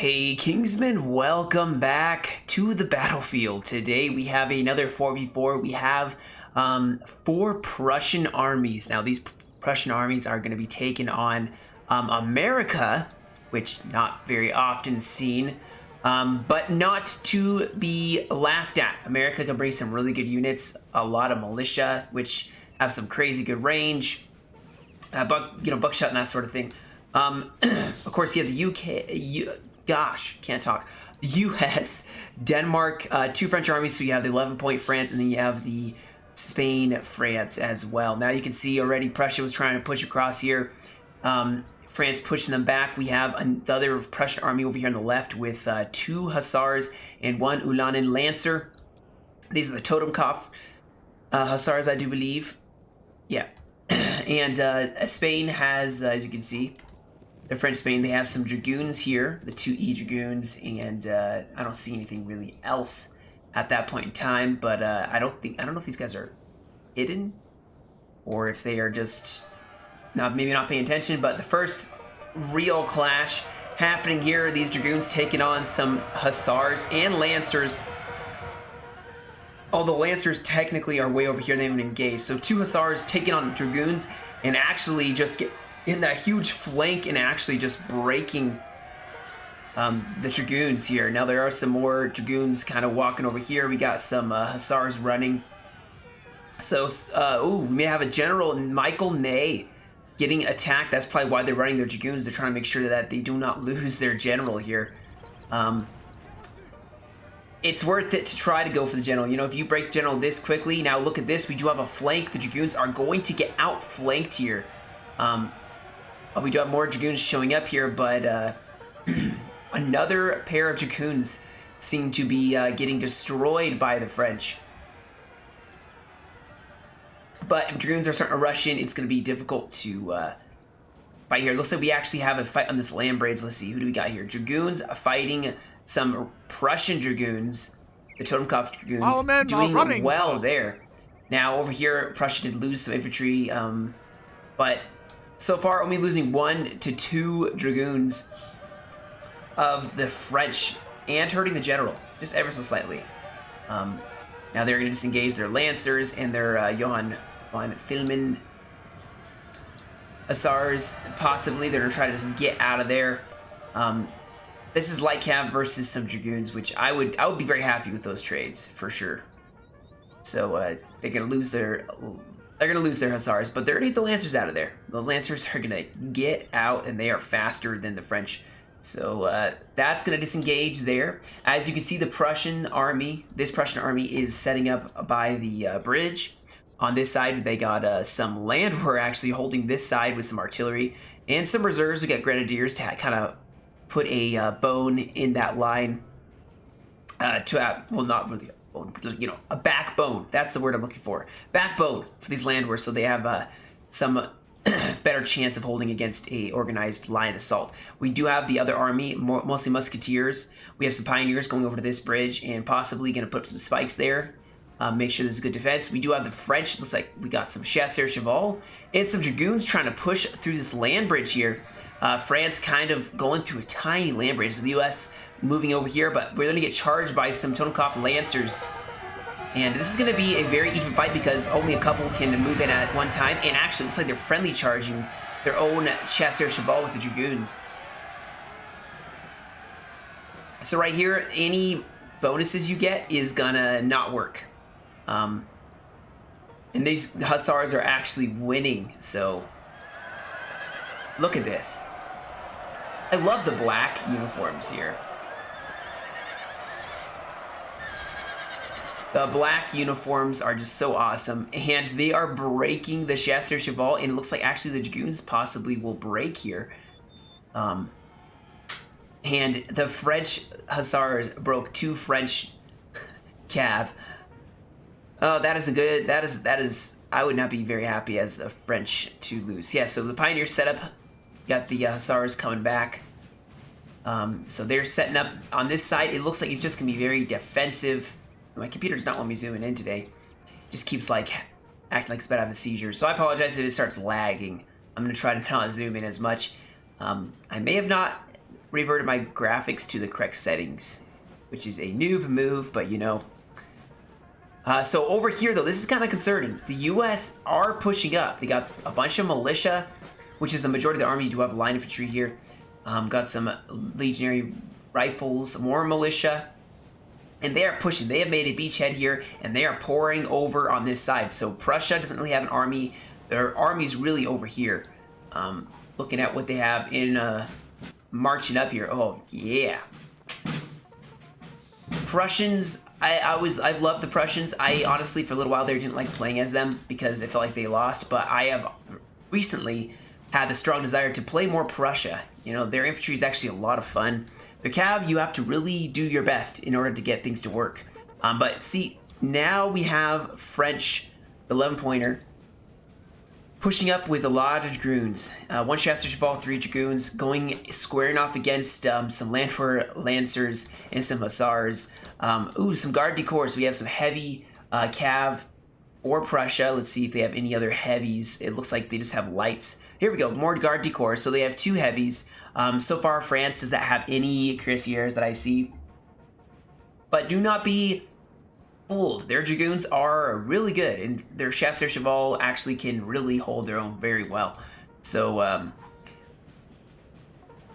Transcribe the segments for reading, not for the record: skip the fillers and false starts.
Hey Kingsmen, welcome back to the battlefield. Today we have another 4v4. We have 4 Prussian armies. Now these Prussian armies are going to be taken on America, which not very often seen, but not to be laughed at. America can bring some really good units, a lot of militia, which have some crazy good range, buckshot and that sort of thing. Of course, you have the UK, can't talk. The US, Denmark, 2 French armies, so you have the 11-point France, and then you have the Spain, France as well. Now you can see already Prussia was trying to push across here. France pushing them back. We have the other Prussian army over here on the left with 2 Hussars and 1 Ulanen Lancer. These are the Totenkopf Hussars, I do believe. Yeah. And Spain has, as you can see, the French Spain, they have some Dragoons here, the 2 Dragoons, and I don't see anything really else at that point in time, but I don't know if these guys are hidden or if they are just maybe not paying attention. But the first real clash happening here, these Dragoons taking on some Hussars and Lancers. Although Lancers technically are way over here, they haven't engaged. So 2 Hussars taking on Dragoons and actually just get in that huge flank and actually just breaking the Dragoons here. Now there are some more Dragoons kind of walking over here. We got some Hussars running. So, we may have a General Michael Ney getting attacked. That's probably why they're running their Dragoons. They're trying to make sure that they do not lose their general here. It's worth it to try to go for the general. You know, if you break general this quickly, now look at this. We do have a flank. The Dragoons are going to get outflanked here. We do have more Dragoons showing up here, but another pair of Dragoons seem to be getting destroyed by the French. But if Dragoons are starting to rush in, it's going to be difficult to fight here. It looks like we actually have a fight on this land bridge. Let's see, who do we got here? Dragoons fighting some Prussian Dragoons, the Totenkopf Dragoons, doing well there. Now over here, Prussia did lose some infantry, but so far only losing 1 to 2 Dragoons of the French and hurting the general, just ever so slightly. Now they're going to disengage their Lancers and their Johann von Filmen Hussars, possibly. They're going to try to just get out of there. This is light cav versus some Dragoons, which I would be very happy with those trades for sure. So they're going to lose their Hussars, but they're going to get the Lancers out of there. Those Lancers are going to get out, and they are faster than the French. So that's going to disengage there. As you can see, the Prussian army, this Prussian army is setting up by the bridge. On this side, they got some land. We're actually holding this side with some artillery and some reserves. We got grenadiers to kind of put a bone in that line. Well, not really. You know, a backbone. That's the word I'm looking for. Backbone for these landwares, so they have some better chance of holding against a organized line assault. We do have the other army, mostly musketeers. We have some pioneers going over to this bridge and possibly going to put up some spikes there. Make sure there's a good defense. We do have the French. Looks like we got some chasseurs cheval and some Dragoons trying to push through this land bridge here. France kind of going through a tiny land bridge. The U.S. moving over here, but we're going to get charged by some Totenkopf Lancers. And this is going to be a very even fight because only a couple can move in at one time. And actually, it looks like they're friendly charging their own chasseurs cheval with the Dragoons. So right here, any bonuses you get is going to not work. And these Hussars are actually winning, so look at this. I love the black uniforms here. The black uniforms are just so awesome, and they are breaking the chasseurs cheval, and it looks like actually the Dragoons possibly will break here. And the French Hussars broke 2 French cav. Oh, that is, I would not be very happy as the French to lose. Yeah, so the Pioneer setup, got the Hussars coming back. So they're setting up on this side. It looks like it's just going to be very defensive. My computer's not letting me zoom in today. It just keeps like acting like it's about to have a seizure. So I apologize if it starts lagging. I'm going to try to not zoom in as much. I may have not reverted my graphics to the correct settings, which is a noob move, but you know. So over here, though, this is kind of concerning. The U.S. are pushing up. They got a bunch of militia, which is the majority of the army. You do have line infantry here. Got some legionary rifles, more militia. And they are pushing. They have made a beachhead here, and they are pouring over on this side. So Prussia doesn't really have an army. Their army's really over here. Looking at what they have in marching up here. Oh, yeah. Prussians, I've loved the Prussians. I honestly, for a little while there, didn't like playing as them because I felt like they lost. But I have recently had the strong desire to play more Prussia. You know, their infantry is actually a lot of fun. The cav, you have to really do your best in order to get things to work. But see, now we have French 11-pointer pushing up with a lot of dragoons. One chasseur cheval, 3 dragoons, squaring off against some Landwehr lancers and some hussars. Some garde du corps. So we have some heavy cav or Prussia. Let's see if they have any other heavies. It looks like they just have lights. Here we go, more garde du corps. So they have 2 heavies. So far, France does not have any cuirassiers that I see. But do not be fooled. Their dragoons are really good, and their chasseur cheval actually can really hold their own very well. So,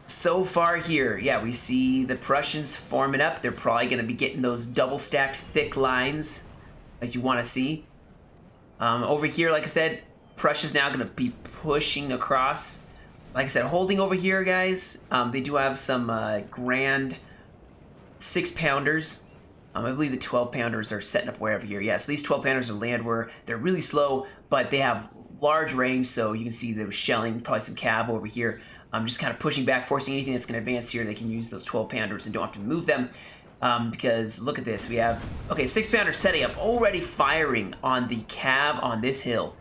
so far here, yeah, we see the Prussians forming up. They're probably going to be getting those double-stacked thick lines that you want to see. Over here, like I said, Prussia's now going to be pushing across. Like I said, holding over here, guys. They do have some grand 6-pounders. I believe the 12-pounders are setting up way over here. Yes, these 12-pounders are Landwehr. They're really slow, but they have large range, so you can see they're shelling probably some cab over here. Just kind of pushing back, forcing anything that's going to advance here. They can use those 12-pounders and don't have to move them. Because look at this. We have, okay, 6-pounder setting up, already firing on the cab on this hill.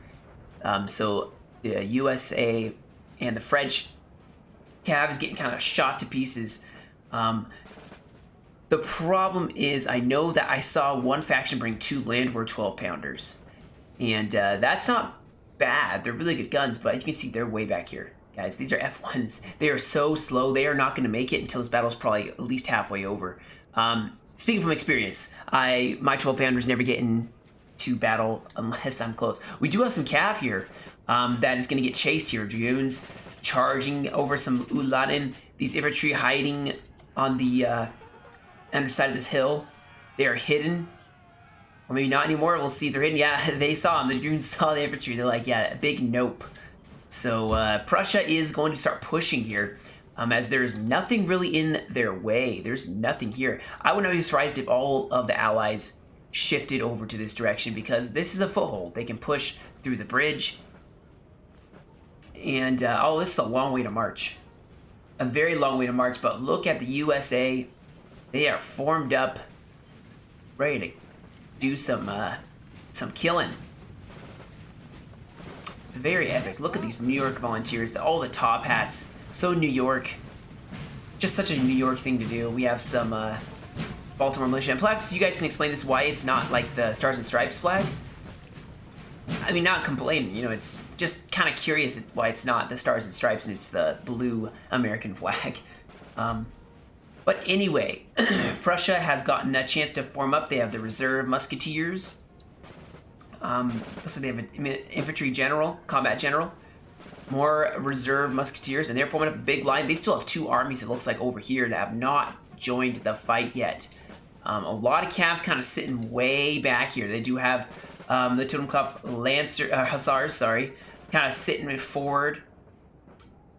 So the USA and the French cab is getting kind of shot to pieces. The problem is, I know that I saw one faction bring 2 Landwehr 12-pounders. And that's not bad. They're really good guns, but you can see they're way back here. Guys, these are F1s. They are so slow. They are not going to make it until this battle's probably at least halfway over. Speaking from experience, my 12-pounders never get into battle unless I'm close. We do have some cav here that is going to get chased here. Dragoons charging over some Ulanen. These infantry hiding on the underside of this hill. They are hidden. Or maybe not anymore. We'll see if they're hidden. Yeah, they saw them. The dragoons saw the infantry. They're like, yeah, a big nope. So Prussia is going to start pushing here. As there's nothing really in their way. There's nothing here. I would not be surprised if all of the allies shifted over to this direction, because this is a foothold. They can push through the bridge. And, oh, this is a long way to march. A very long way to march. But look at the USA. They are formed up, ready to do some killing. Very epic. Look at these New York volunteers. All the top hats. So New York. Just such a New York thing to do. We have some Baltimore militia. And perhaps you guys can explain this, why it's not like the Stars and Stripes flag. I mean, not complaining. You know, it's just kind of curious why it's not the Stars and Stripes and it's the blue American flag. But anyway, Prussia has gotten a chance to form up. They have the reserve musketeers. Looks like they have an infantry general, combat general. More reserve musketeers, and they're forming up a big line. They still have 2 armies, it looks like, over here that have not joined the fight yet. A lot of cav kind of sitting way back here. They do have the Totenkopf hussars, kind of sitting forward.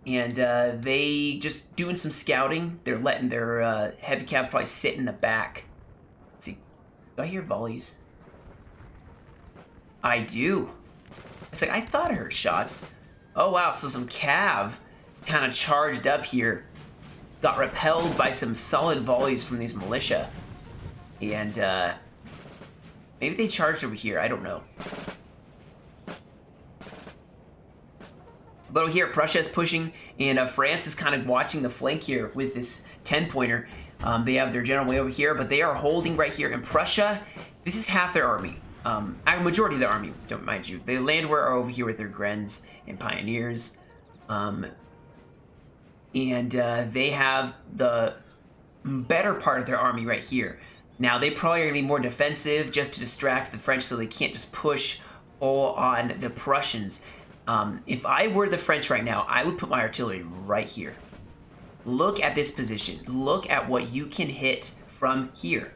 And they just doing some scouting. They're letting their heavy cav probably sit in the back. Let's see, do I hear volleys? I do. It's like, I thought I heard shots. Oh wow, so some cav kind of charged up here. Got repelled by some solid volleys from these militia. And maybe they charged over here, I don't know. But over here, Prussia is pushing, and France is kind of watching the flank here with this 10-pointer. They have their general way over here, but they are holding right here. And Prussia, this is half their army. A majority of the army, don't mind you. The Landwehr are over here with their Grens and Pioneers. and they have the better part of their army right here. Now, they probably are going to be more defensive just to distract the French so they can't just push all on the Prussians. If I were the French right now, I would put my artillery right here. Look at this position. Look at what you can hit from here.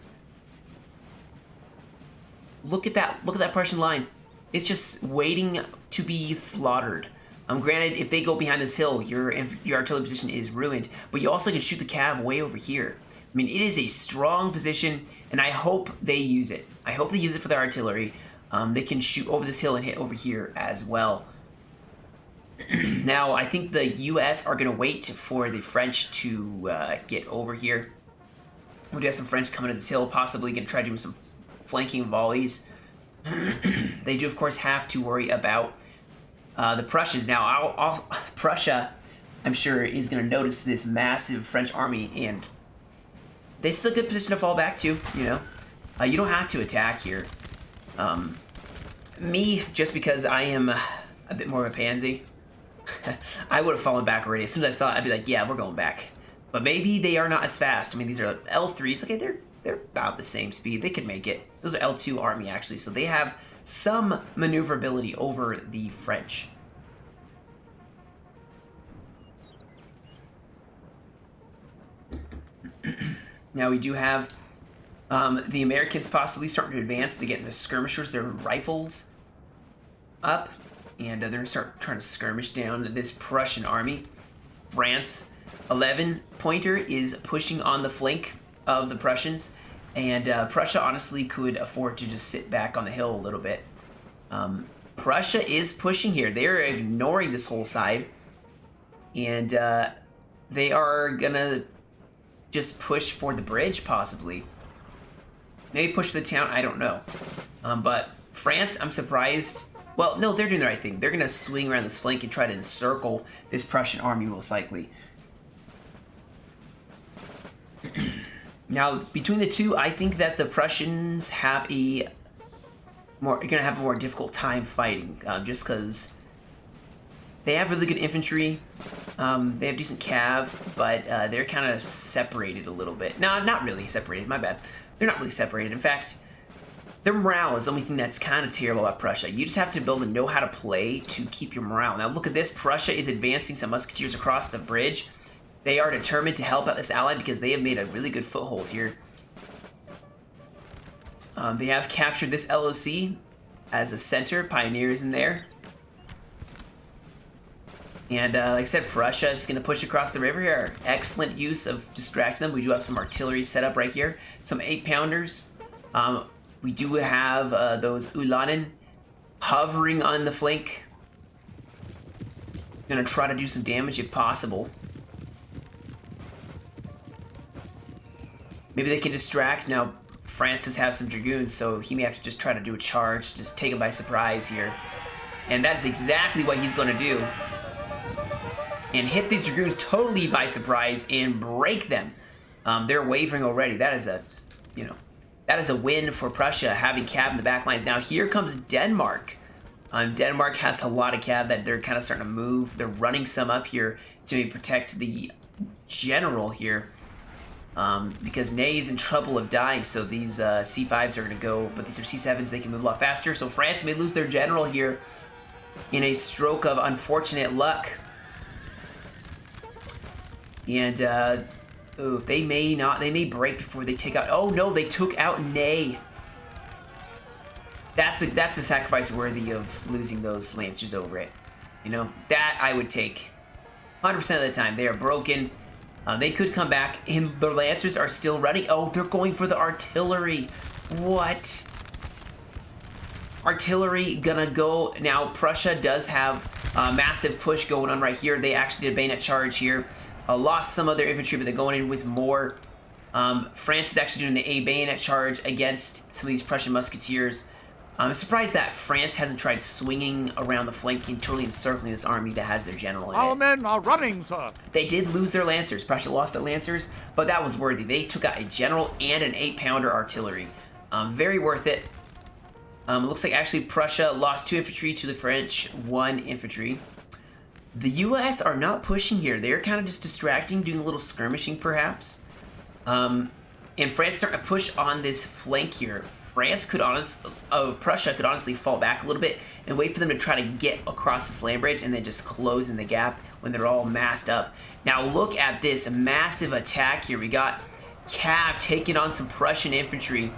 Look at that. Look at that Prussian line. It's just waiting to be slaughtered. Granted, if they go behind this hill, your artillery position is ruined, but you also can shoot the cav way over here. I mean, it is a strong position, and I hope they use it. I hope they use it for their artillery. They can shoot over this hill and hit over here as well. Now, I think the U.S. are going to wait for the French to get over here. We do have some French coming to this hill, possibly going to try doing some flanking volleys. They do, of course, have to worry about the Prussians. Now, Prussia, I'm sure, is going to notice this massive French army, and they still get a position to fall back to, you know. You don't have to attack here. Me, just because I am a bit more of a pansy, I would have fallen back already. As soon as I saw it, I'd be like, yeah, we're going back. But maybe they are not as fast. I mean, these are L3s. Okay, they're about the same speed. They could make it. Those are L2 army, actually. So they have some maneuverability over the French. Now we do have the Americans possibly starting to advance. They get the skirmishers, their rifles up, and they're going to start trying to skirmish down this Prussian army. France, 11-pointer, is pushing on the flank of the Prussians, and Prussia honestly could afford to just sit back on the hill a little bit. Prussia is pushing here. They're ignoring this whole side, and they are going to just push for the bridge, possibly. Maybe push for the town, I don't know. But France, I'm surprised. Well, no, they're doing the right thing. They're going to swing around this flank and try to encircle this Prussian army, most likely. Now, between the two, I think that the Prussians have going to have a more difficult time fighting, just because they have really good infantry. They have decent cav, but they're kind of separated a little bit. No, not really separated, my bad. They're not really separated. In fact, their morale is the only thing that's kind of terrible about Prussia. You just have to build and know how to play to keep your morale. Now look at this. Prussia is advancing some musketeers across the bridge. They are determined to help out this ally because they have made a really good foothold here. They have captured this LOC as a center. Pioneers in there. And like I said, Prussia is going to push across the river here. Excellent use of distracting them. We do have some artillery set up right here. Some 8-pounders. We do have those Ulanen hovering on the flank. Going to try to do some damage if possible. Maybe they can distract. Now, France does have some dragoons, so he may have to just try to do a charge. Just take him by surprise here. And that is exactly what he's going to do. And hit these dragoons totally by surprise and break them. They're wavering already. That is a win for Prussia, having cav in the back lines. Now here comes Denmark. Denmark has a lot of cav that they're kind of starting to move. They're running some up here to protect the general here, because Ney is in trouble of dying. So these C5s are going to go, but these are C7s. They can move a lot faster. So France may lose their general here in a stroke of unfortunate luck. And they may break before they take out. Oh no, they took out Ney. That's a sacrifice worthy of losing those lancers over it. You know, that I would take 100% of the time. They are broken. They could come back, and the lancers are still running. Oh, they're going for the artillery. What? Artillery gonna go. Now, Prussia does have a massive push going on right here. They actually did a bayonet charge here. Lost some of their infantry, but they're going in with more. France is actually doing a bayonet charge against some of these Prussian musketeers. I'm surprised that France hasn't tried swinging around the flank and totally encircling this army that has their general in it. Our men are running, sir. They did lose their lancers. Prussia lost their lancers, but that was worthy. They took out a general and an 8-pounder artillery. Very worth it. Looks like actually Prussia lost 2 infantry to the French, 1 infantry. The U.S. are not pushing here. They're kind of just distracting, doing a little skirmishing, perhaps. And France starting to push on this flank here. Prussia could honestly fall back a little bit and wait for them to try to get across this land bridge and then just close in the gap when they're all massed up. Now look at this massive attack here. We got Cav taking on some Prussian infantry.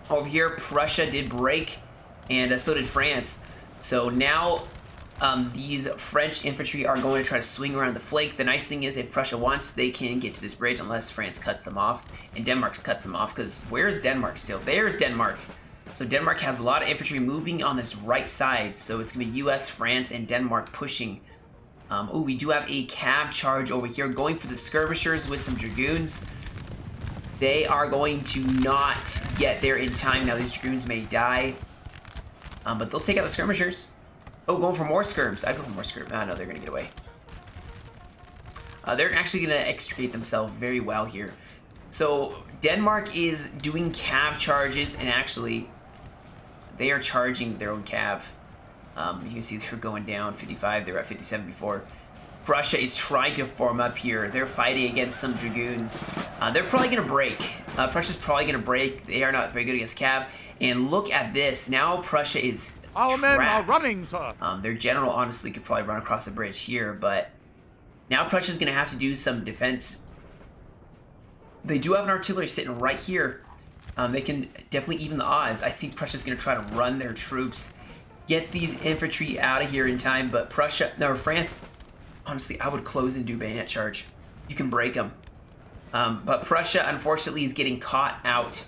Over here, Prussia did break, and so did France. So now these French infantry are going to try to swing around the flank. The nice thing is, if Prussia wants, they can get to this bridge unless France cuts them off, and Denmark cuts them off, because where is Denmark still? There's Denmark. So Denmark has a lot of infantry moving on this right side, so it's going to be US, France, and Denmark pushing. Oh, we do have a cav charge over here going for the skirmishers with some dragoons. They are going to not get there in time. Now, these dragoons may die, but they'll take out the skirmishers. Oh, going for more skirms. I'd go for more skirms. Ah, no, they're going to get away. They're actually going to extricate themselves very well here. So Denmark is doing cav charges, and actually they are charging their own cav. You can see they're going down 55. They were at 57 before. Prussia is trying to form up here. They're fighting against some dragoons. They're probably going to break. Prussia's probably going to break. They are not very good against cav. And look at this. Now Prussia is Our trapped. men are running, sir. Their general honestly could probably run across the bridge here, but now Prussia's going to have to do some defense. They do have an artillery sitting right here. They can definitely even the odds. I think Prussia's going to try to run their troops, get these infantry out of here in time, but France, honestly, I would close and do bayonet charge. You can break them. But Prussia, unfortunately, is getting caught out.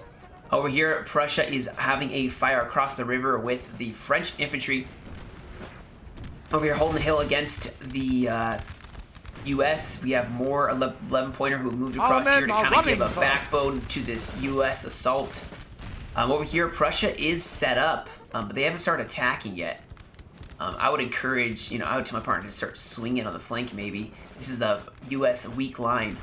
Over here, Prussia is having a fire across the river with the French infantry. Over here, holding the hill against the U.S. We have more 11-pointer who moved across here to kind of give a backbone to this U.S. assault. Over here, Prussia is set up, but they haven't started attacking yet. I would encourage, I would tell my partner to start swinging on the flank maybe. This is the U.S. weak line.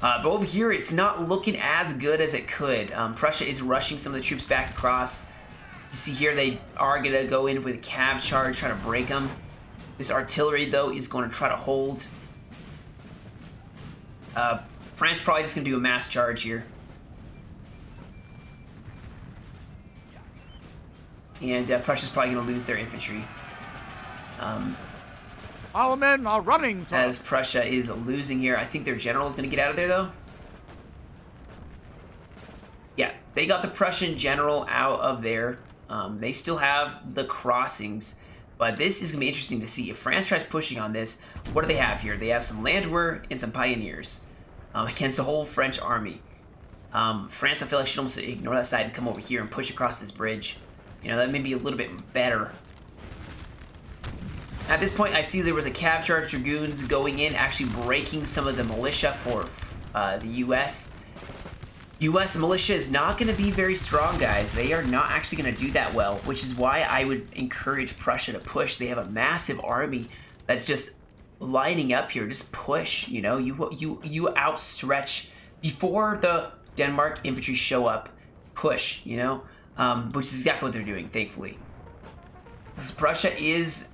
But over here, it's not looking as good as it could. Prussia is rushing some of the troops back across. You see here, they are going to go in with a cav charge, try to break them. This artillery, though, is going to try to hold. France probably just going to do a mass charge here. And Prussia's probably going to lose their infantry. Our men are running, sir. As Prussia is losing here. I think their general is going to get out of there, though. Yeah, they got the Prussian general out of there. They still have the crossings. But this is going to be interesting to see. If France tries pushing on this, what do they have here? They have some landwehr and some pioneers against the whole French army. France, I feel like, should almost ignore that side and come over here and push across this bridge. That may be a little bit better. At this point, I see there was a cav charge dragoons going in, actually breaking some of the militia for the U.S. U.S. militia is not going to be very strong, guys. They are not actually going to do that well, which is why I would encourage Prussia to push. They have a massive army that's just lining up here. Just push, you outstretch before the Denmark infantry show up. Push, which is exactly what they're doing, thankfully. So Prussia is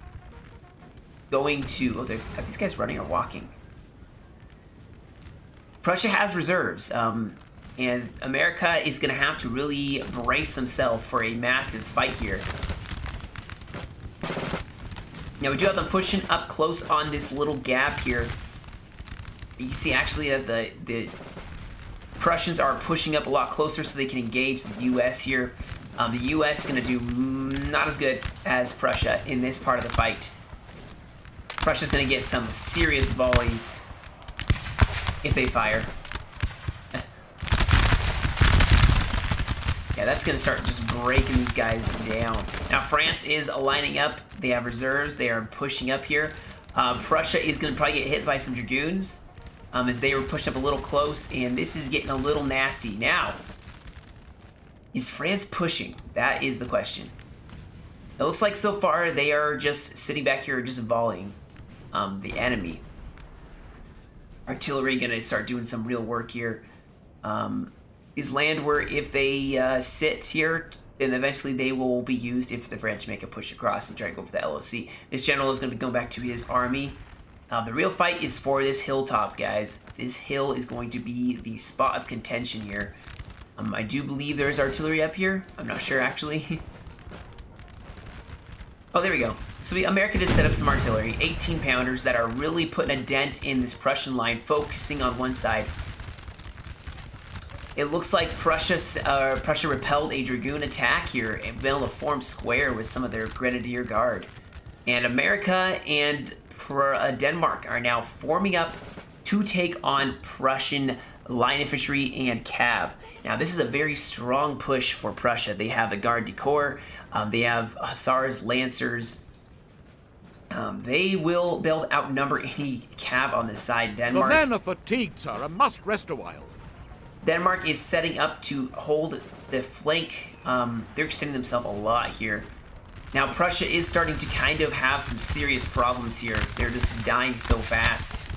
going to... are these guys running or walking? Prussia has reserves, and America is going to have to really brace themselves for a massive fight here. Now, we do have them pushing up close on this little gap here. You can see, actually, that the Prussians are pushing up a lot closer so they can engage the U.S. here. The U.S. is going to do not as good as Prussia in this part of the fight. Prussia's going to get some serious volleys if they fire. Yeah, that's going to start just breaking these guys down. Now, France is lining up. They have reserves. They are pushing up here. Prussia is going to probably get hit by some dragoons as they were pushed up a little close, and this is getting a little nasty. Now, is France pushing? That is the question. It looks like so far they are just sitting back here just volleying the enemy. Artillery going to start doing some real work here. Is landwehr, if they sit here, and eventually they will be used if the French make a push across and try to go for the LOC. This general is going to be going back to his army. The real fight is for this hilltop, guys. This hill is going to be the spot of contention here. I do believe there's artillery up here. I'm not sure, actually. Oh, there we go. So America did set up some artillery, 18-pounders that are really putting a dent in this Prussian line, focusing on one side. It looks like Prussia repelled a dragoon attack here and built a formed square with some of their grenadier guard. And America and Denmark are now forming up to take on Prussian line infantry and cav. Now, this is a very strong push for Prussia. They have the Garde du Corps, they have Hussars, Lancers. They will be able to outnumber any cav on this side. Denmark. The men are fatigued, sir, and must rest a while. Denmark is setting up to hold the flank. They're extending themselves a lot here. Now, Prussia is starting to kind of have some serious problems here. They're just dying so fast.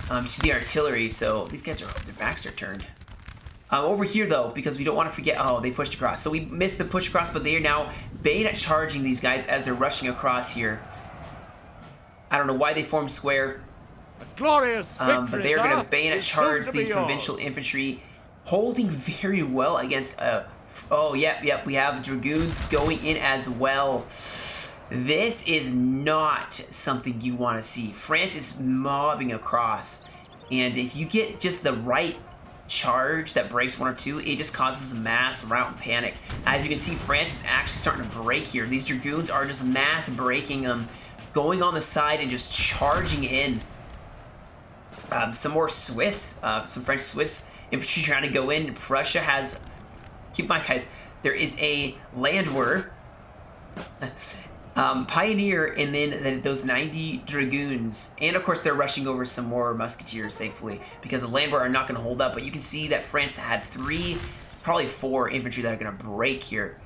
To the artillery, so these guys their backs are turned. Over here, though, because we don't want to forget, oh, they pushed across. So we missed the push across, but they are now bayonet charging these guys as they're rushing across here. I don't know why they formed square. A glorious victory, but they're going to bayonet charge these provincial infantry, holding very well against, oh, yep, we have dragoons going in as well. This is not something you want to see. France is mobbing across, and if you get just the right charge that breaks one or two, it just causes a mass rout panic. As you can see, France is actually starting to break here. These dragoons are just mass breaking them, going on the side and just charging in. Some more Swiss, some French Swiss infantry trying to go in. Prussia has, keep in mind, guys, there is a Landwehr, Pioneer, and then those 90 dragoons, and of course they're rushing over some more musketeers, thankfully, because the Landwehr are not going to hold up. But you can see that France had 3, probably 4 infantry that are going to break here.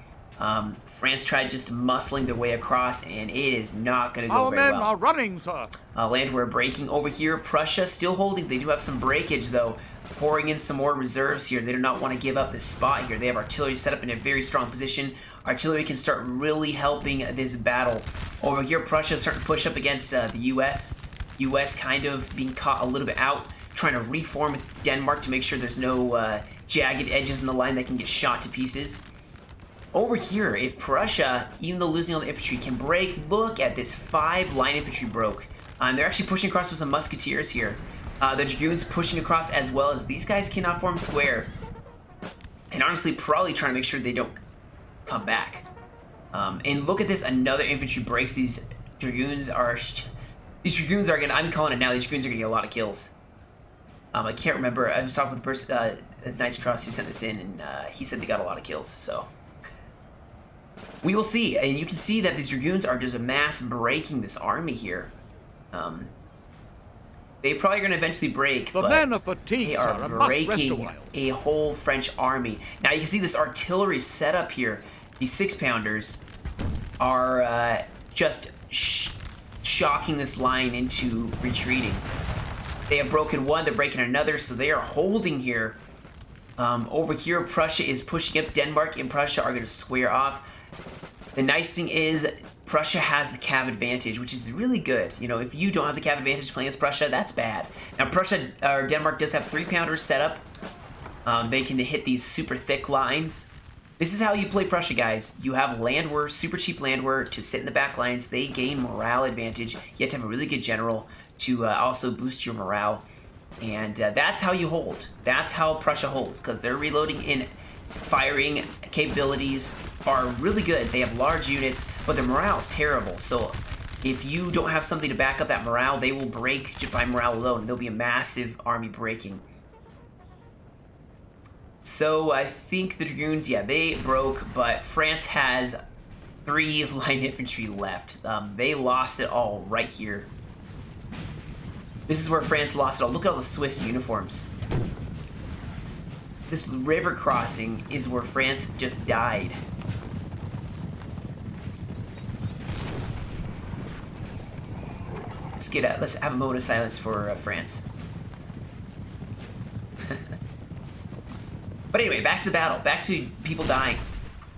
France tried just muscling their way across, and it is not going to go very well. Our men are running, sir. Landwehr breaking over here. Prussia still holding. They do have some breakage, though, pouring in some more reserves here. They do not want to give up this spot here. They have artillery set up in a very strong position. Artillery can start really helping this battle. Over here, Prussia is starting to push up against the U.S. U.S. kind of being caught a little bit out, trying to reform with Denmark to make sure there's no jagged edges in the line that can get shot to pieces. Over here, if Prussia, even though losing all the infantry, can break, look at this 5 line infantry broke. They're actually pushing across with some musketeers here. The dragoons pushing across as well, as these guys cannot form square. And honestly, probably trying to make sure they don't come back. And look at this, another infantry breaks. These dragoons are gonna, I'm calling it now, these dragoons are gonna get a lot of kills. I can't remember, I was talking with the person, Knights Cross, who sent this in, and he said they got a lot of kills, so. We will see, and you can see that these dragoons are just a mass breaking this army here. They probably are going to eventually break, but men are fatigued, they are breaking a whole French army. Now you can see this artillery setup here. These 6-pounders are just shocking this line into retreating. They have broken one, they're breaking another, so they are holding here. Over here, Prussia is pushing up. Denmark and Prussia are going to square off. The nice thing is Prussia has the cav advantage, which is really good. You know, if you don't have the cav advantage playing as Prussia, that's bad. Now, Denmark does have 3-pounders set up. They can hit these super thick lines. This is how you play Prussia, guys. You have Landwehr, super cheap Landwehr, to sit in the back lines. They gain morale advantage. You have to have a really good general to also boost your morale. And that's how you hold. That's how Prussia holds, because their reloading and firing capabilities are really good. They have large units, but their morale is terrible. So if you don't have something to back up that morale, they will break just by morale alone. There'll be a massive army breaking. So I think the dragoons, yeah, they broke, but France has 3 line infantry left. They lost it all right here. This is where France lost it all. Look at all the Swiss uniforms. This river crossing is where France just died. Let's have a moment of silence for France. But anyway, back to the battle. Back to people dying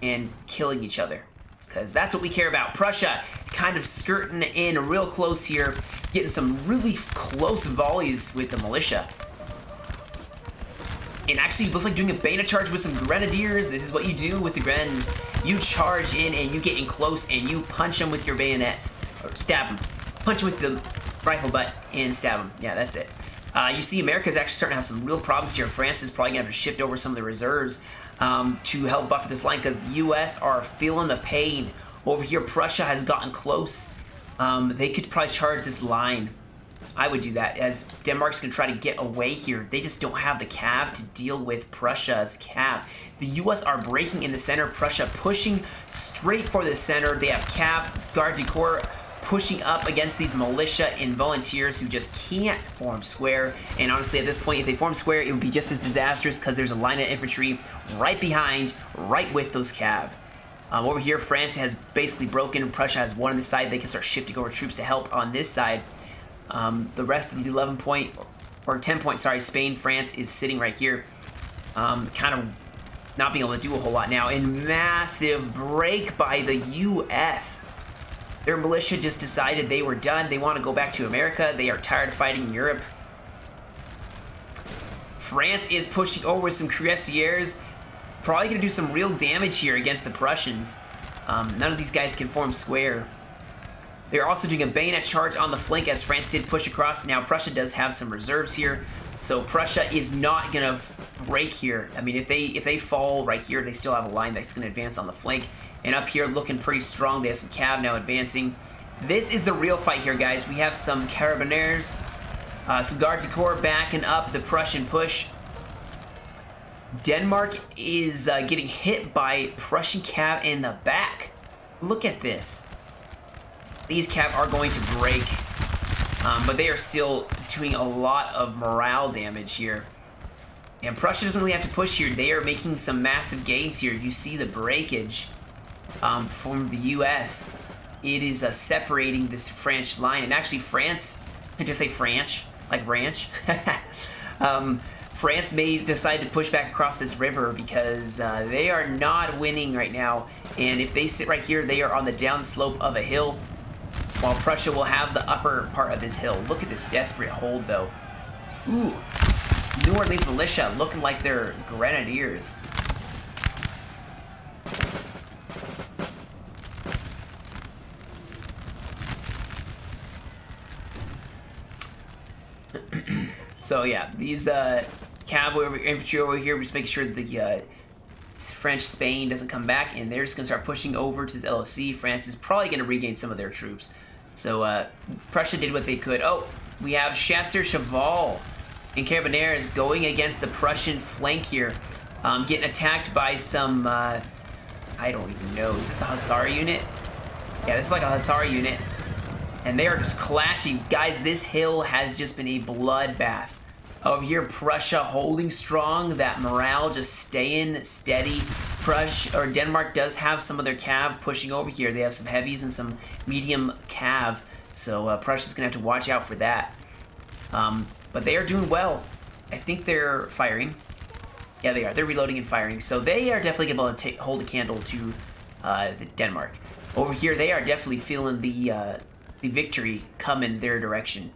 and killing each other. Because that's what we care about. Prussia kind of skirting in real close here. Getting some really close volleys with the militia. And actually, it looks like doing a bayonet charge with some grenadiers. This is what you do with the Grens. You charge in and you get in close and you punch them with your bayonets. Or stab them. Punch them with the rifle butt and stab them. Yeah, that's it. You see America's actually starting to have some real problems here. France is probably going to have to shift over some of the reserves to help buffer this line because the U.S. are feeling the pain. Over here, Prussia has gotten close. They could probably charge this line. I would do that, as Denmark's going to try to get away here. They just don't have the cav to deal with Prussia's cav. The U.S. are breaking in the center. Prussia pushing straight for the center. They have cav, Garde du Corps, pushing up against these militia and volunteers who just can't form square. And honestly, at this point, if they form square, it would be just as disastrous because there's a line of infantry right behind, right with those cav. Over here, France has basically broken. Prussia has one on this side. They can start shifting over troops to help on this side. The rest of the 10 point, Spain, France is sitting right here. Kind of not being able to do a whole lot now. And massive break by the U.S. Their militia just decided they were done. They want to go back to America. They are tired of fighting in Europe. France is pushing over with some cuirassiers. Probably going to do some real damage here against the Prussians. None of these guys can form square. They're also doing a bayonet charge on the flank as France did push across. Now, Prussia does have some reserves here. So Prussia is not going to break here. I mean, if they fall right here, they still have a line that's going to advance on the flank. And up here, looking pretty strong. They have some cav now advancing. This is the real fight here, guys. We have some Carabiniers, some Garde du Corps backing up the Prussian push. Denmark is getting hit by Prussian cav in the back. Look at this. These cav are going to break, but they are still doing a lot of morale damage here. And Prussia doesn't really have to push here. They are making some massive gains here. You see the breakage from the U.S. It is separating this French line. And actually France, I just say French, like ranch. France may decide to push back across this river because they are not winning right now. And if they sit right here, they are on the downslope of a hill, while Prussia will have the upper part of this hill. Look at this desperate hold, though. Ooh, New Orleans militia looking like they're grenadiers. So yeah, these cavalry infantry over here, just make sure the French Spain doesn't come back, and they're just gonna start pushing over to this LOC. France is probably gonna regain some of their troops. So Prussia did what they could. Oh, we have Chasseur Cheval and Carabiniers going against the Prussian flank here, getting attacked by some I don't even know. Is this the Hussar unit? Yeah, this is like a Hussar unit. And they are just clashing. Guys, this hill has just been a bloodbath. Over here, Prussia holding strong. That morale just staying steady. Denmark does have some of their cav pushing over here. They have some heavies and some medium cav. So Prussia's going to have to watch out for that. But they are doing well. I think they're firing. Yeah, they are. They're reloading and firing. So they are definitely able to hold a candle to Denmark. Over here, they are definitely feeling the victory coming their direction.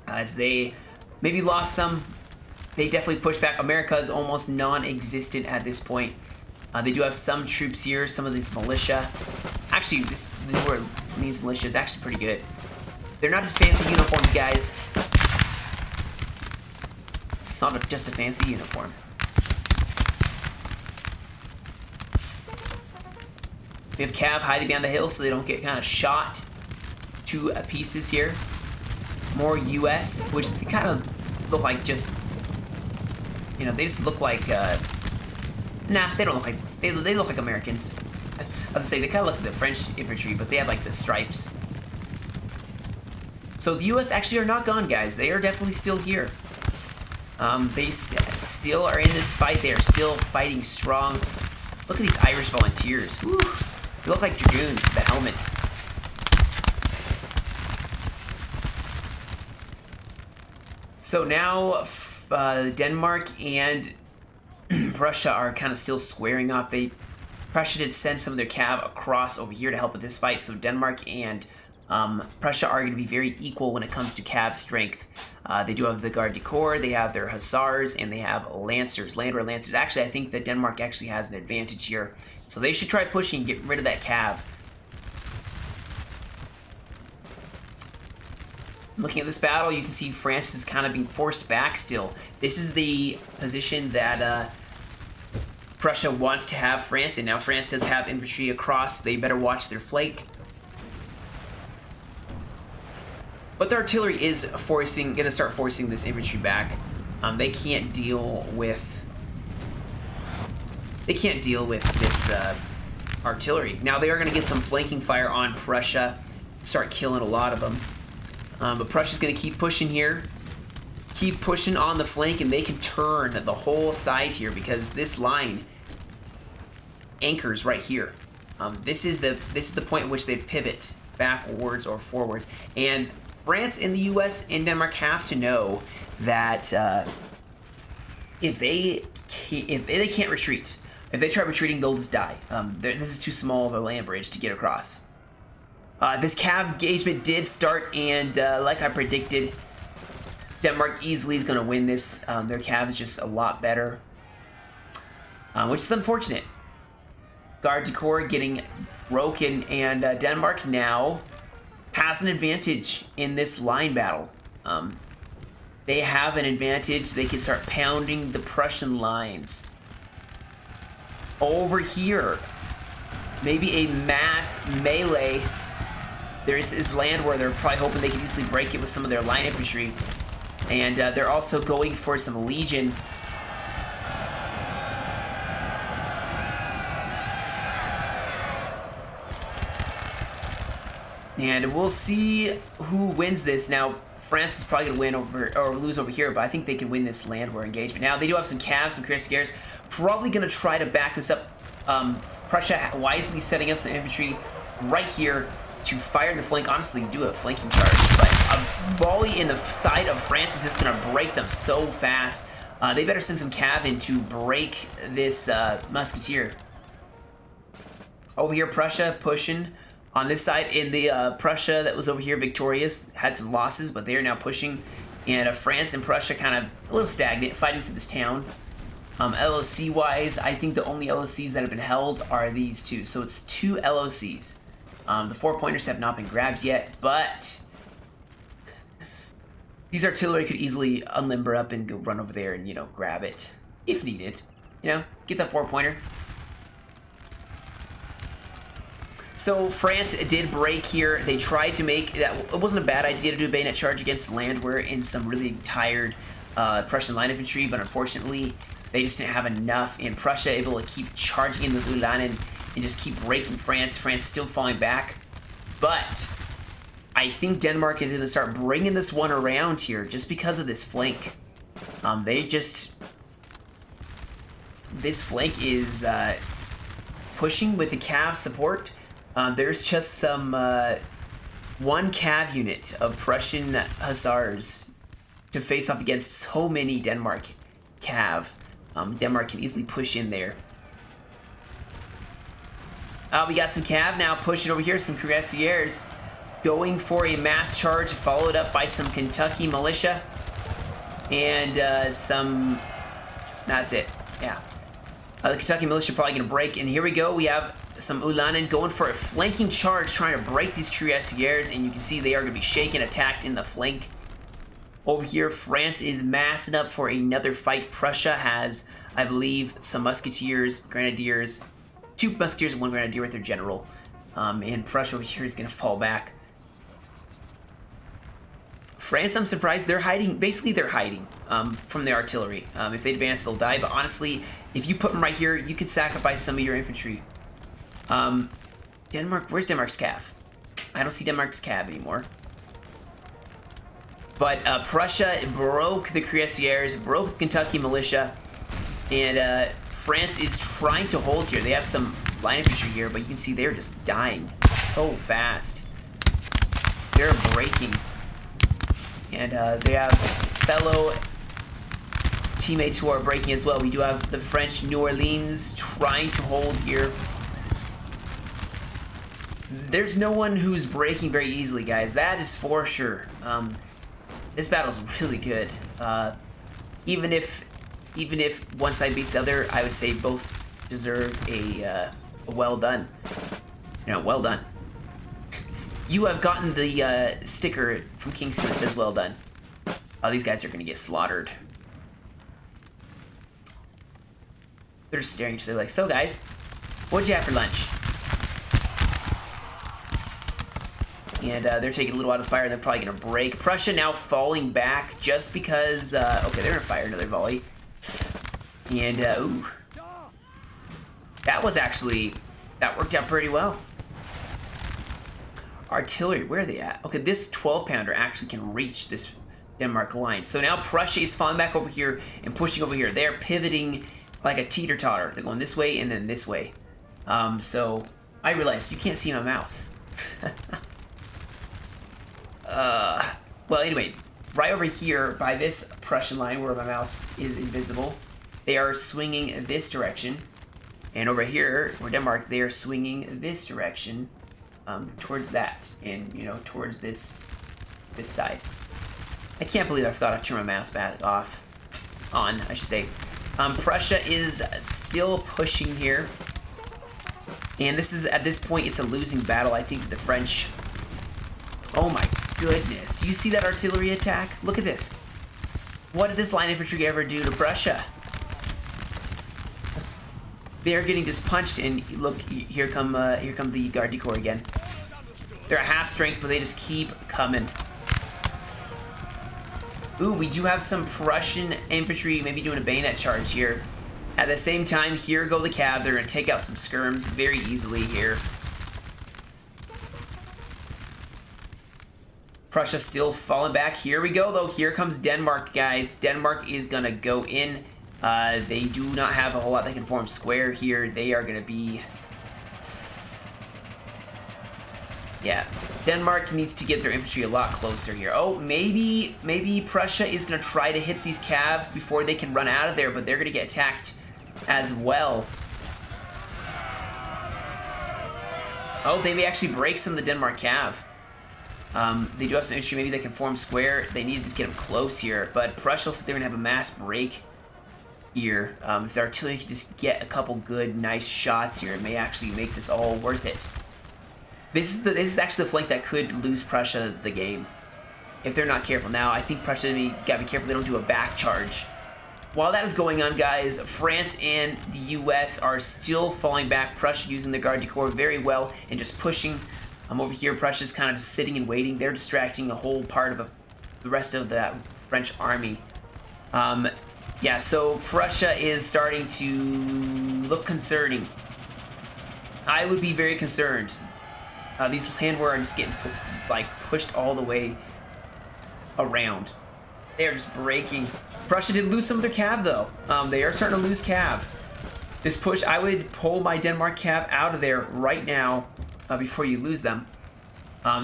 As they maybe lost some, they definitely pushed back. America is almost non-existent at this point. They do have some troops here, some of these militia. Actually, the New Orleans militia is actually pretty good. They're not just fancy uniforms, guys. It's not just a fancy uniform. We have cav hiding behind the hill so they don't get kind of shot to pieces here. More U.S., which they kind of look like just, you know, they just look like, nah, they don't look like, they look like Americans. I was gonna say, they kind of look like the French infantry, but they have like the stripes. So the U.S. actually are not gone, guys. They are definitely still here. They still are in this fight. They are still fighting strong. Look at these Irish volunteers. Whew. They look like dragoons with the helmets. So now Denmark and Prussia are kind of still squaring off. Prussia did send some of their cav across over here to help with this fight, so Denmark and Prussia are going to be very equal when it comes to cav strength. They do have the Garde du Corps, they have their hussars, and they have lancers, landwehr lancers. Actually, I think that Denmark actually has an advantage here, so they should try pushing and get rid of that cav. Looking at this battle, you can see France is kind of being forced back still. This is the position that Prussia wants to have France in. Now France does have infantry across. They better watch their flank. But the artillery is going to start forcing this infantry back. They can't deal with this artillery. Now they are going to get some flanking fire on Prussia, start killing a lot of them. But Prussia's going to keep pushing here, keep pushing on the flank, and they can turn the whole side here because this line anchors right here. This is the point at which they pivot backwards or forwards, and France and the U.S. and Denmark have to know that if they can't retreat, if they try retreating, they'll just die. This is too small of a land bridge to get across. This cav engagement did start, and like I predicted, Denmark easily is going to win this. Their cav is just a lot better, which is unfortunate. Garde du Corps getting broken, and Denmark now has an advantage in this line battle. They have an advantage. They can start pounding the Prussian lines. Over here, maybe a mass melee. There is land where they're probably hoping they can easily break it with some of their line infantry. And they're also going for some legion. And we'll see who wins this. Now, France is probably going to win over or lose over here, but I think they can win this land war engagement. Now, they do have some cavs, some cuirassiers. Probably going to try to back this up. Prussia wisely setting up some infantry right here to fire in the flank. Honestly, do a flanking charge, but a volley in the side of France is just going to break them so fast. They better send some cav in to break this musketeer. Over here, Prussia pushing on this side. In the Prussia that was over here victorious had some losses, but they are now pushing. And France and Prussia kind of a little stagnant, fighting for this town. LOC wise, I think the only LOCs that have been held are these two. So it's 2 LOCs. The 4-pointers have not been grabbed yet, but these artillery could easily unlimber up and go run over there and, you know, grab it if needed. You know, get that 4-pointer. So France did break here. They tried to make that. It wasn't a bad idea to do a bayonet charge against landwehr in some really tired Prussian line infantry, but unfortunately they just didn't have enough. And Prussia able to keep charging in those Ulanen and just keep breaking France. France still falling back, but I think Denmark is going to start bringing this one around here just because of this flank. This flank is pushing with the cav support. There's just some one cav unit of Prussian hussars to face off against so many Denmark cav. Denmark can easily push in there. We got some cav now pushing over here, some cuirassiers going for a mass charge, followed up by some Kentucky militia and that's it. Yeah, the Kentucky militia probably gonna break, and here we go. We have some Ulanen going for a flanking charge, trying to break these cuirassiers, and you can see they are gonna be shaken, attacked in the flank. Over here, France is massing up for another fight. Prussia has, I believe, some musketeers, grenadiers, 2 musketeers and 1 grenadier with their general. And Prussia over here is going to fall back. France, I'm surprised, they're hiding. Basically, they're hiding from the artillery. If they advance, they'll die. But honestly, if you put them right here, you could sacrifice some of your infantry. Denmark, where's Denmark's cav? I don't see Denmark's cav anymore. But Prussia broke the cuirassiers, broke the Kentucky militia, and France is trying to hold here. They have some line infantry here, but you can see they're just dying so fast. They're breaking. And they have fellow teammates who are breaking as well. We do have the French New Orleans trying to hold here. There's no one who's breaking very easily, guys. That is for sure. This battle's really good. Even if one side beats the other, I would say both deserve a well done. You know, well done. You have gotten the sticker from Kingston that says well done. Oh, these guys are gonna get slaughtered. They're staring at each other like, so guys, what'd you have for lunch? And they're taking a little out of fire. They're probably gonna break. Prussia now falling back just because. Okay, they're gonna fire another volley. And ooh, that worked out pretty well. Artillery, where are they at? Okay, this 12-pounder actually can reach this Denmark line. So now Prussia is falling back over here and pushing over here. They're pivoting like a teeter-totter. They're going this way and then this way. So I realized you can't see my mouse. Well, anyway, right over here by this Prussian line where my mouse is invisible, they are swinging this direction. And over here, where Denmark, they are swinging this direction. Towards that, and you know, towards this side. I can't believe I forgot to turn my mouse back on, I should say. Prussia is still pushing here, and this is, at this point, it's a losing battle. I think the French. Oh my goodness! Do you see that artillery attack? Look at this. What did this line infantry ever do to Prussia? They're getting just punched, and look, here come the Garde du Corps again. They're at half strength, but they just keep coming. Ooh, we do have some Prussian infantry maybe doing a bayonet charge here. At the same time, here go the cav. They're going to take out some skirms very easily here. Prussia still falling back. Here we go, though. Here comes Denmark, guys. Denmark is going to go in. They do not have a whole lot. They can form square here. They are going to be... Yeah, Denmark needs to get their infantry a lot closer here. Oh, maybe Prussia is going to try to hit these cav before they can run out of there, but they're going to get attacked as well. Oh, they may actually break some of the Denmark cav. They do have some infantry. Maybe they can form square. They need to just get them close here, but Prussia looks like they're going to have a mass break here. If the artillery can just get a couple good, nice shots here, it may actually make this all worth it. This is actually the flank that could lose Prussia the game if they're not careful. Now, I think Prussia gotta be careful they don't do a back charge. While that is going on, guys, France and the U.S. are still falling back. Prussia using the Garde du Corps very well and just pushing. Over here, Prussia's kind of just sitting and waiting. They're distracting a whole part of the rest of the French army. Yeah, so Prussia is starting to look concerning. I would be very concerned. These handwear are just getting pushed all the way around. They're just breaking. Prussia did lose some of their cav, though. They are starting to lose cav. This push, I would pull my Denmark cav out of there right now before you lose them.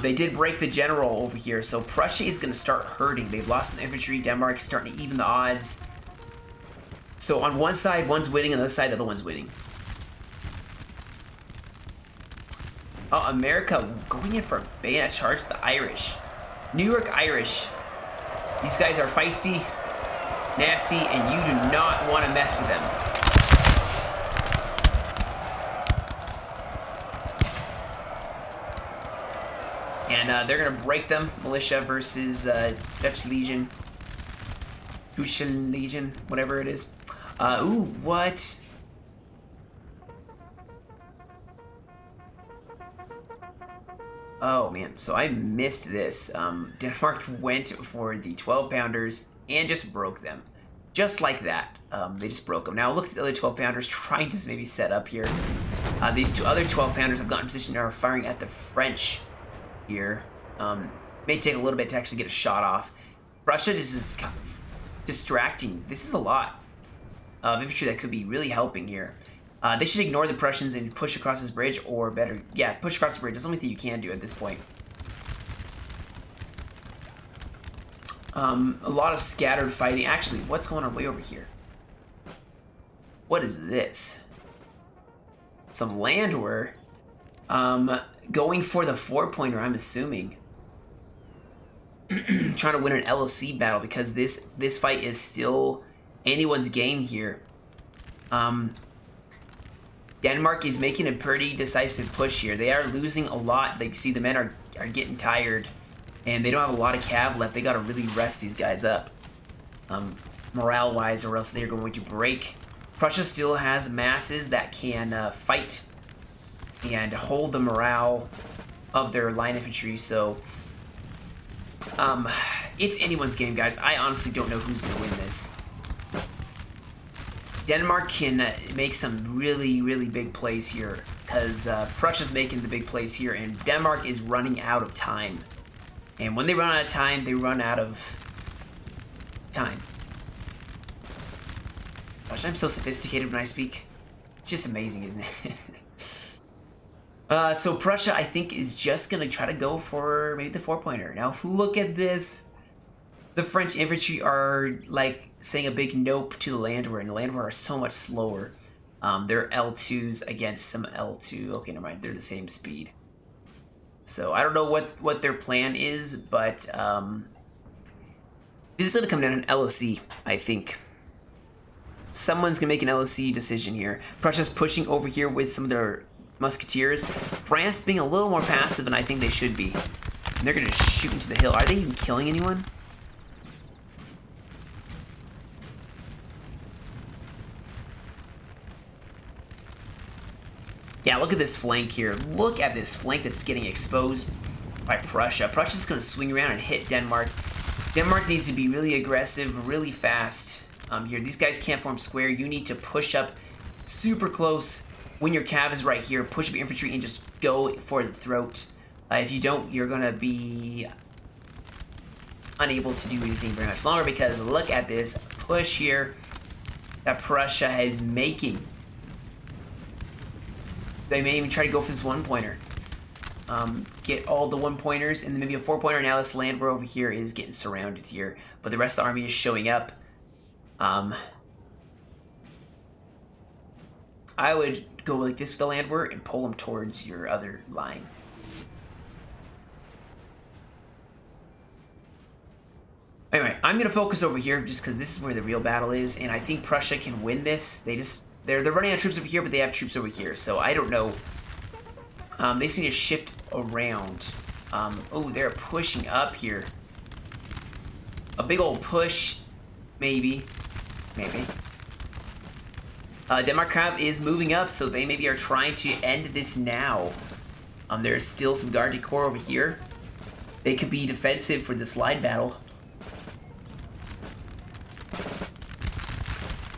They did break the general over here, so Prussia is going to start hurting. They've lost some infantry. Denmark is starting to even the odds. So on one side, one's winning, on the other side, the other one's winning. Oh, America going in for a bayonet charge to the Irish. New York Irish. These guys are feisty, nasty, and you do not want to mess with them. And they're going to break them. Militia versus Dutch Legion. Prussian Legion, whatever it is. Ooh, what? Oh, man. So I missed this. Denmark went for the 12-pounders and just broke them. Just like that. They just broke them. Now, look at the other 12-pounders trying to maybe set up here. These two other 12-pounders have gotten in position and are firing at the French here. May take a little bit to actually get a shot off. Prussia just is kind of distracting. This is a lot of infantry that could be really helping here. They should ignore the Prussians and push across this bridge, or better, yeah, push across the bridge. That's the only thing you can do at this point. A lot of scattered fighting. Actually, what's going on way over here? What is this? Some landwehr. Going for the 4-pointer, I'm assuming. Trying to win an LOC battle because this fight is still anyone's game here. Denmark is making a pretty decisive push here. They are losing a lot. Like, see, the men are getting tired, and they don't have a lot of cav left. They got to really rest these guys up, morale-wise, or else they're going to break. Prussia still has masses that can fight and hold the morale of their line infantry, so it's anyone's game, guys. I honestly don't know who's going to win this. Denmark can make some really, really big plays here, because Prussia's making the big plays here, and Denmark is running out of time. And when they run out of time, they run out of time. Gosh, I'm so sophisticated when I speak. It's just amazing, isn't it? So Prussia, I think, is just going to try to go for maybe the 4-pointer. Now, look at this. The French infantry are, like, saying a big nope to the landwehr, and the landwehr are so much slower. They're L2s against some L2. Okay, never mind. They're the same speed. So I don't know what their plan is, but this is going to come down to an LOC, I think. Someone's going to make an LOC decision here. Prussia's pushing over here with some of their musketeers. France being a little more passive than I think they should be. And they're going to shoot into the hill. Are they even killing anyone? Yeah, look at this flank here. Look at this flank that's getting exposed by Prussia. Prussia's going to swing around and hit Denmark. Denmark needs to be really aggressive, really fast here. These guys can't form square. You need to push up super close when your cav is right here. Push up your infantry and just go for the throat. If you don't, you're going to be unable to do anything very much longer, because look at this push here that Prussia is making. They may even try to go for this 1-pointer. Get all the 1-pointers and then maybe a 4-pointer. Now this landwehr over here is getting surrounded here, but the rest of the army is showing up. I would go like this with the landwehr and pull them towards your other line. Anyway, I'm gonna focus over here just because this is where the real battle is, and I think Prussia can win this. They're running out of troops over here, but they have troops over here, so I don't know. They just need to shift around. Oh, they're pushing up here. A big old push, maybe. Denmark Cav is moving up, so they maybe are trying to end this now. There's still some Garde Corps over here. They could be defensive for this line battle.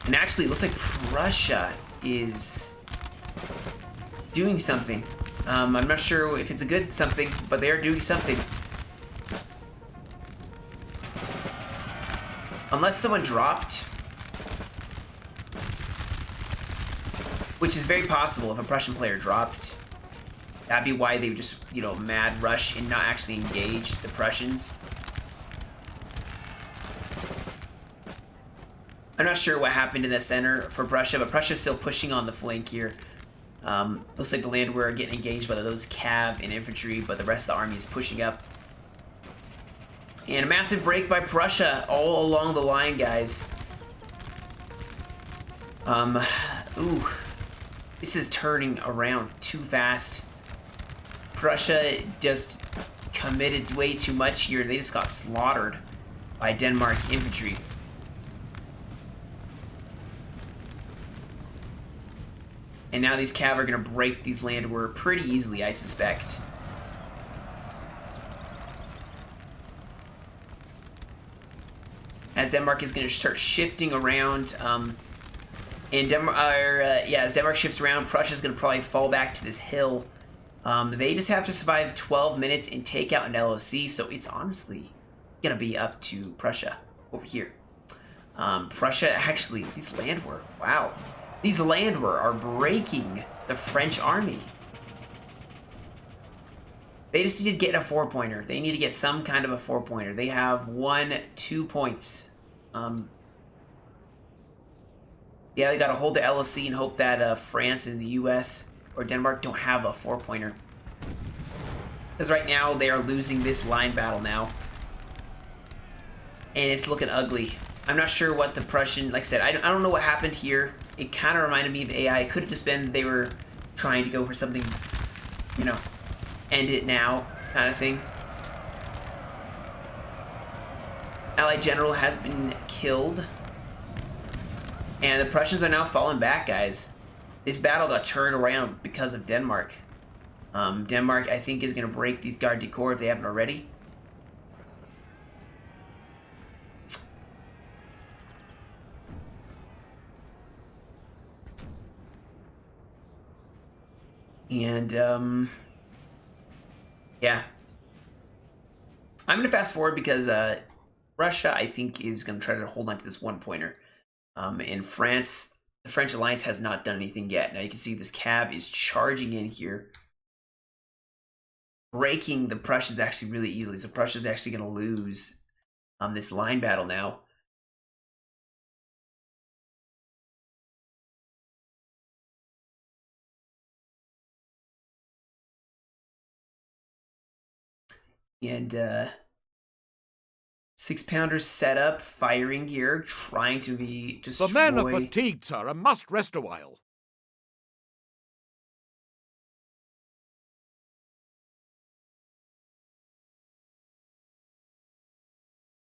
And actually, it looks like Prussia is doing something. I'm not sure if it's a good something, but they are doing something. Unless someone dropped. Which is very possible if a Prussian player dropped. That'd be why they would just, you know, mad rush and not actually engage the Prussians. I'm not sure what happened in the center for Prussia, but Prussia's still pushing on the flank here. Looks like the landwehr are getting engaged by those cav and infantry, but the rest of the army is pushing up. And a massive break by Prussia all along the line, guys. Ooh. This is turning around too fast. Prussia just committed way too much here. They just got slaughtered by Denmark infantry. And now these cav are going to break these landwehr pretty easily, I suspect. As Denmark is going to start shifting around, as Denmark shifts around, Prussia's going to probably fall back to this hill. They just have to survive 12 minutes and take out an LOC, so it's honestly going to be up to Prussia over here. Prussia, actually, these landwehr, wow. These landwehr are breaking the French army. They just need to get a 4-pointer. They need to get some kind of a 4-pointer. They have 2 points. Yeah, they got to hold the LOC and hope that France and the US or Denmark don't have a 4-pointer. Because right now, they are losing this line battle now. And it's looking ugly. I'm not sure what the Prussian, like I said, I don't know what happened here. It kind of reminded me of AI. It could have just been they were trying to go for something, you know, end it now kind of thing. Allied general has been killed. And the Prussians are now falling back, guys. This battle got turned around because of Denmark. Denmark, I think, is going to break these Garde du Corps if they haven't already. And, yeah. I'm going to fast forward because Russia, I think, is going to try to hold on to this 1-pointer. In France, the French alliance has not done anything yet. Now you can see this cav is charging in here, breaking the Prussians actually really easily. So Prussia's actually going to lose this line battle now. And 6-pounders set up, firing here, trying to be destroy. The men are fatigued, sir, and must rest a while.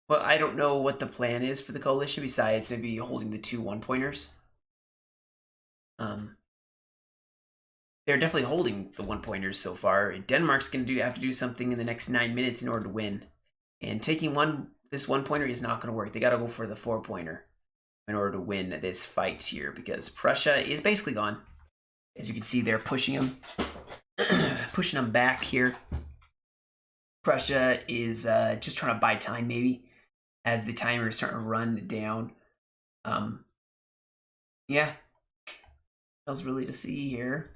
Well, I don't know what the plan is for the coalition besides maybe holding the 2 1-pointers. They're definitely holding the 1-pointers so far. Denmark's going to have to do something in the next 9 minutes in order to win. And taking this 1-pointer is not going to work. They got to go for the 4-pointer in order to win this fight here because Prussia is basically gone. As you can see, they're pushing them, pushing them back here. Prussia is just trying to buy time, maybe, as the timer is starting to run down. Yeah, that was really to see here.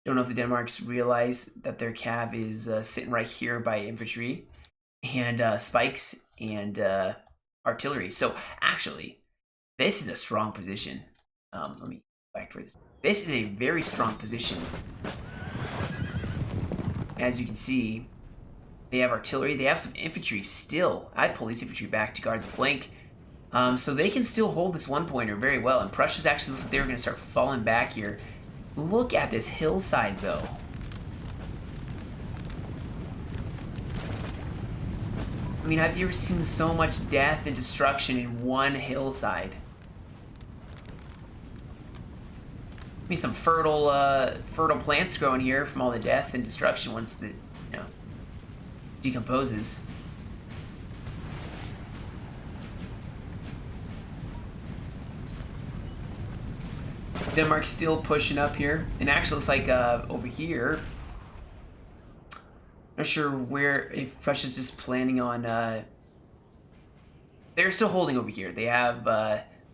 Don't know if the Denmarks realize that their cav is sitting right here by infantry and spikes and artillery. So actually, this is a strong position. Let me go back for this. This is a very strong position. As you can see, they have artillery. They have some infantry still. I'd pull these infantry back to guard the flank. So they can still hold this 1-pointer very well. And Prussia's actually looks like they're going to start falling back here. Look at this hillside, though. I mean, have you ever seen so much death and destruction in one hillside? Maybe some fertile plants growing here from all the death and destruction once the, decomposes. Denmark's still pushing up here. And actually looks like over here, not sure where, if Prussia's just planning on, they're still holding over here. They have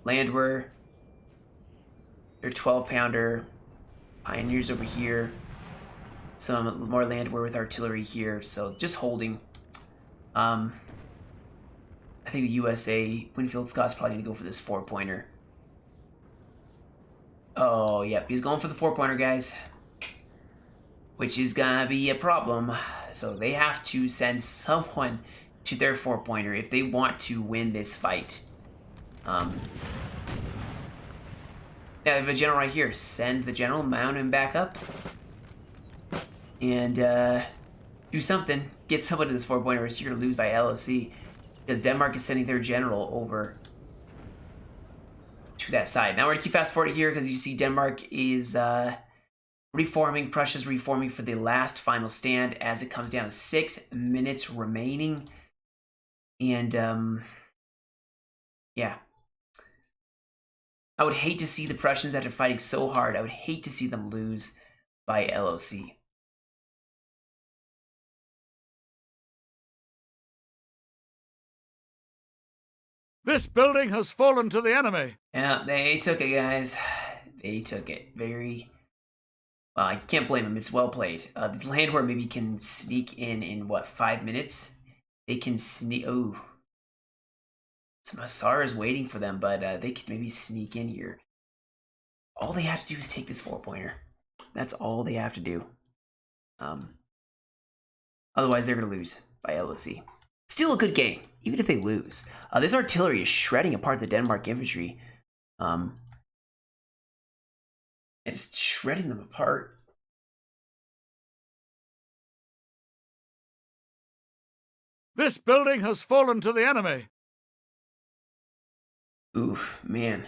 Landwehr, their 12-pounder, Pioneers over here, some more Landwehr with artillery here, so just holding. I think the USA, Winfield Scott's probably going to go for this 4-pointer. Oh, yep, he's going for the 4-pointer, guys. Which is gonna be a problem. So they have to send someone to their 4-pointer if they want to win this fight. Yeah, they have a general right here. Send the general, mount him back up. And do something. Get someone to this 4-pointer or you're gonna lose by LOC. Because Denmark is sending their general over to that side. Now we're gonna keep fast forwarding here because you see Denmark is reforming. Prussia's reforming for the last final stand as it comes down to 6 minutes remaining. And yeah, I would hate to see the Prussians, after fighting so hard, I would hate to see them lose by LOC. This building has fallen to the enemy. Yeah, they took it, guys. They took it very, You can't blame him. It's well played. The land war maybe can sneak in what, 5 minutes? They can sneak. Oh, some Hussars waiting for them, but they could maybe sneak in here. All they have to do is take this 4-pointer. That's all they have to do. Otherwise, they're going to lose by LOC. Still a good game, even if they lose. This artillery is shredding apart the Denmark infantry. It's shredding them apart. This building has fallen to the enemy. Oof, man.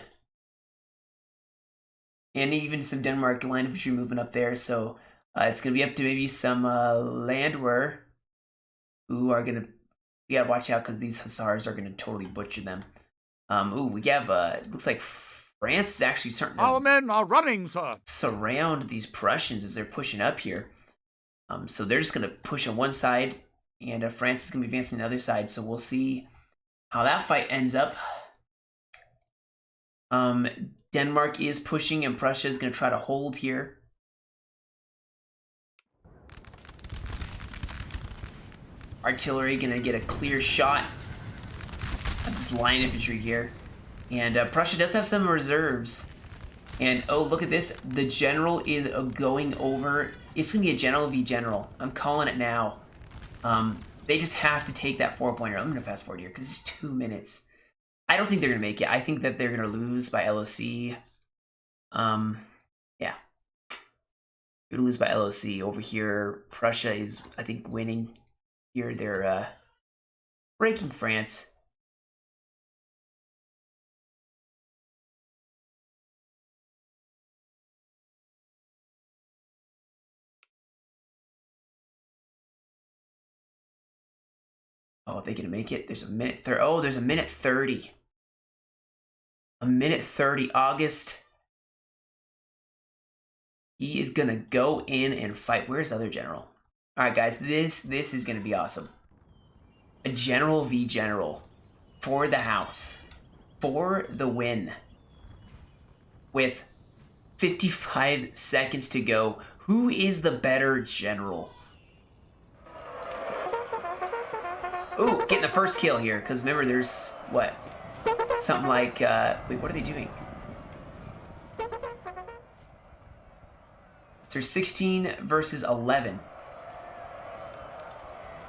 And even some Denmark line infantry moving up there, so it's going to be up to maybe some Landwehr who are going to, you got to watch out because these Hussars are going to totally butcher them. We have, it looks like France is actually starting to... Our men are running, sir. ...surround these Prussians as they're pushing up here. So they're just going to push on one side, and France is going to be advancing on the other side, so we'll see how that fight ends up. Denmark is pushing, and Prussia is going to try to hold here. Artillery going to get a clear shot at this line infantry here. And Prussia does have some reserves. And, oh, look at this. The general is going over. It's going to be a general v general. I'm calling it now. They just have to take that 4-pointer. I'm going to fast forward here because it's 2 minutes. I don't think they're going to make it. I think that they're going to lose by LOC. Yeah. They're going to lose by LOC. Over here, Prussia is, I think, winning. Here, they're breaking France. Oh, are they going to make it? There's a minute 30. Oh, there's a minute 30. A minute 30. August. He is going to go in and fight. Where's the other general? All right, guys. This is going to be awesome. A general v general. For the house. For the win. With 55 seconds to go. Who is the better general? Ooh, getting the first kill here, because remember there's, what? Something like, wait, what are they doing? So there's 16 versus 11.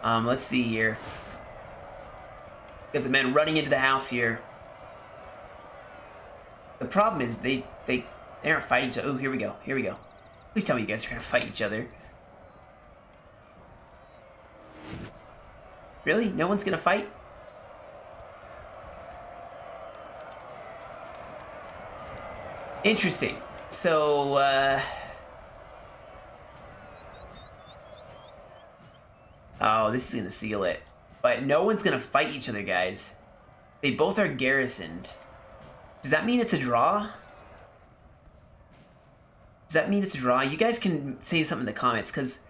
Let's see here. We have the men running into the house here. The problem is they aren't fighting each other. Oh, here we go, here we go. Please tell me you guys are gonna fight each other. Really? No one's gonna fight? Interesting. So, oh, this is gonna seal it. But no one's gonna fight each other, guys. They both are garrisoned. Does that mean it's a draw? Does that mean it's a draw? You guys can say something in the comments, because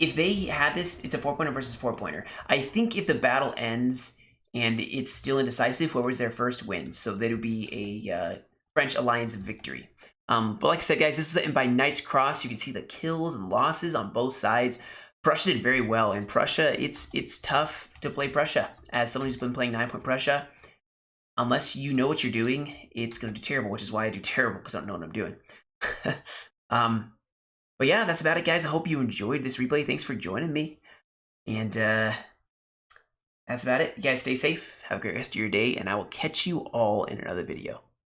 if they had this, it's a 4-pointer versus 4-pointer. I think if the battle ends and it's still indecisive, whoever's there first wins. So that would be a French alliance victory. But like I said, guys, this is by Knight's Cross. You can see the kills and losses on both sides. Prussia did very well. And Prussia, it's tough to play Prussia. As someone who's been playing 9-point Prussia, unless you know what you're doing, it's going to do terrible, which is why I do terrible, because I don't know what I'm doing. But yeah, that's about it, guys. I hope you enjoyed this replay. Thanks for joining me. And that's about it. You guys stay safe. Have a great rest of your day. And I will catch you all in another video.